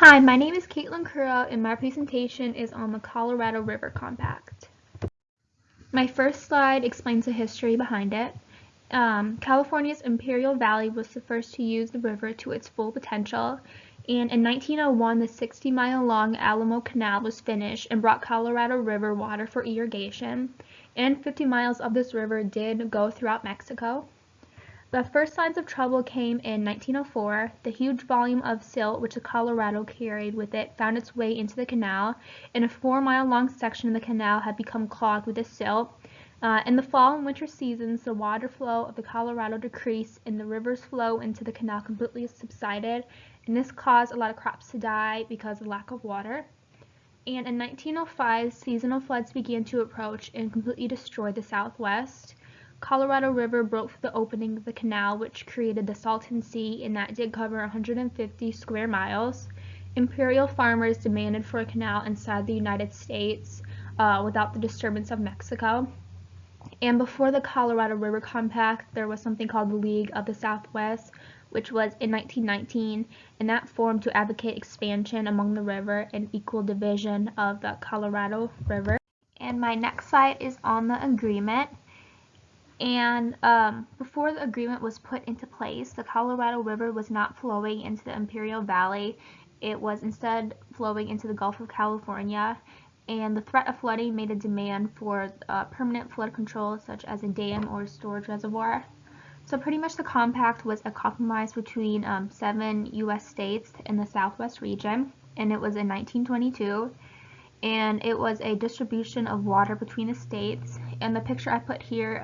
Hi, my name is Katelyn Carow and my presentation is on the Colorado River Compact. My first slide explains the history behind it. California's Imperial Valley was the first to use the river to its full potential, and in 1901 the 60-mile-long Alamo Canal was finished and brought Colorado River water for irrigation, and 50 miles of this river did go throughout Mexico. The first signs of trouble came in 1904. The huge volume of silt which the Colorado carried with it found its way into the canal, and a 4-mile-long section of the canal had become clogged with the silt. In the fall and winter seasons, the water flow of the Colorado decreased and the river's flow into the canal completely subsided, and this caused a lot of crops to die because of lack of water. And in 1905, seasonal floods began to approach and completely destroy the Southwest. Colorado River broke through the opening of the canal, which created the Salton Sea, and that did cover 150 square miles. Imperial farmers demanded for a canal inside the United States without the disturbance of Mexico. And before the Colorado River Compact, there was something called the League of the Southwest, which was in 1919, and that formed to advocate expansion along the river and equal division of the Colorado River. And my next slide is on the agreement. And before the agreement was put into place, the Colorado River was not flowing into the Imperial Valley. It was instead flowing into the Gulf of California, and the threat of flooding made a demand for permanent flood control, such as a dam or a storage reservoir. So pretty much the compact was a compromise between 7 U.S. states in the Southwest region, and it was in 1922. And it was a distribution of water between the states, and the picture I put here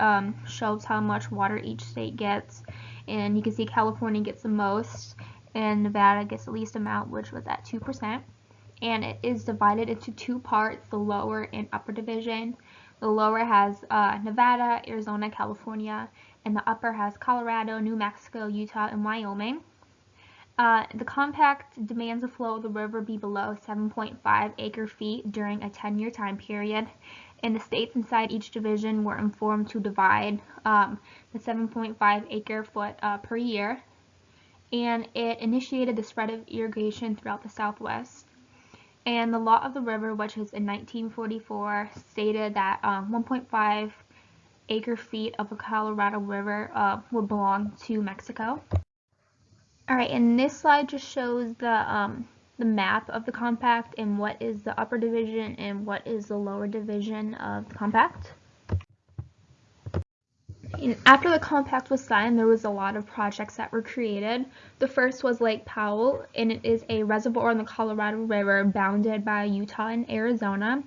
shows how much water each state gets, and you can see California gets the most and Nevada gets the least amount, which was at 2%, and it is divided into two parts, the lower and upper division. The lower has Nevada, Arizona, California, and the upper has Colorado, New Mexico, Utah, and Wyoming. The compact demands the flow of the river be below 7.5 acre-feet during a 10-year time period, and the states inside each division were informed to divide the 7.5 acre-foot per year, and it initiated the spread of irrigation throughout the Southwest. And the law of the river, which was in 1944, stated that 1.5 acre-feet of the Colorado River would belong to Mexico. Alright, and this slide just shows the map of the compact and what is the upper division and what is the lower division of the compact. And after the compact was signed, there was a lot of projects that were created. The first was Lake Powell, and it is a reservoir on the Colorado River bounded by Utah and Arizona.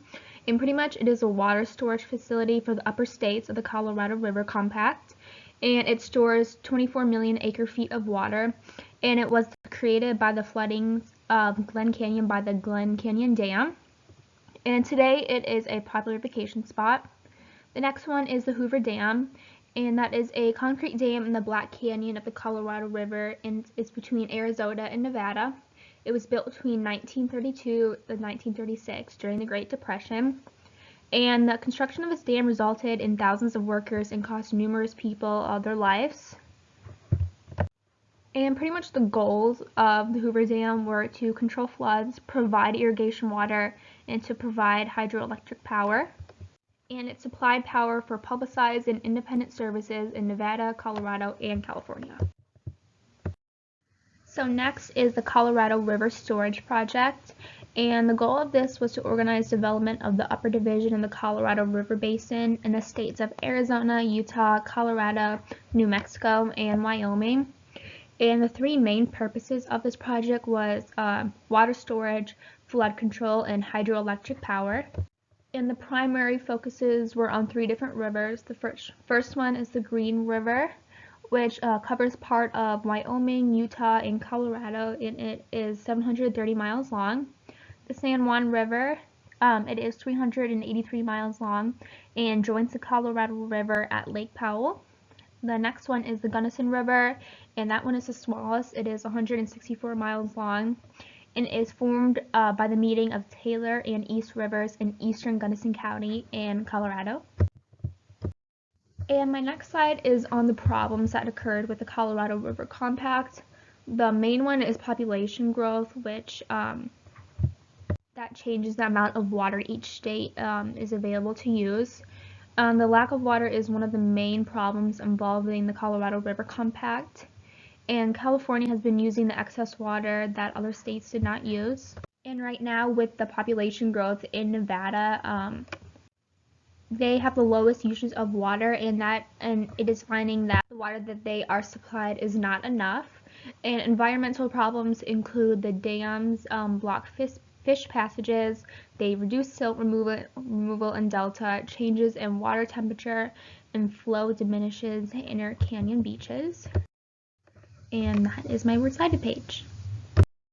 And pretty much it is a water storage facility for the upper states of the Colorado River Compact. And it stores 24 million acre-feet of water, and it was created by the floodings of Glen Canyon by the Glen Canyon Dam, and today it is a popular vacation spot. The next one is the Hoover Dam, and that is a concrete dam in the Black Canyon of the Colorado River, and it's between Arizona and Nevada. It was built between 1932 and 1936 during the Great Depression. And the construction of this dam resulted in thousands of workers and cost numerous people their lives. And pretty much the goals of the Hoover Dam were to control floods, provide irrigation water, and to provide hydroelectric power. And it supplied power for publicized and independent services in Nevada, Colorado, and California. So next is the Colorado River Storage Project. And the goal of this was to organize development of the upper division in the Colorado River Basin in the states of Arizona, Utah, Colorado, New Mexico, and Wyoming. And the three main purposes of this project was water storage, flood control, and hydroelectric power. And the primary focuses were on three different rivers. The first one is the Green River, which covers part of Wyoming, Utah, and Colorado, and it is 730 miles long. The San Juan River, it is 383 miles long and joins the Colorado River at Lake Powell. The next one is the Gunnison River, and that one is the smallest. It is 164 miles long and is formed by the meeting of Taylor and East Rivers in eastern Gunnison County in Colorado. And my next slide is on the problems that occurred with the Colorado River Compact. The main one is population growth, which that changes the amount of water each state is available to use. The lack of water is one of the main problems involving the Colorado River Compact, and California has been using the excess water that other states did not use. And right now, with the population growth in Nevada, they have the lowest usage of water, and it is finding that the water that they are supplied is not enough. And environmental problems include the dams block fish passages, they reduce silt removal in delta, changes in water temperature, and flow diminishes inner canyon beaches. And that is my works cited page.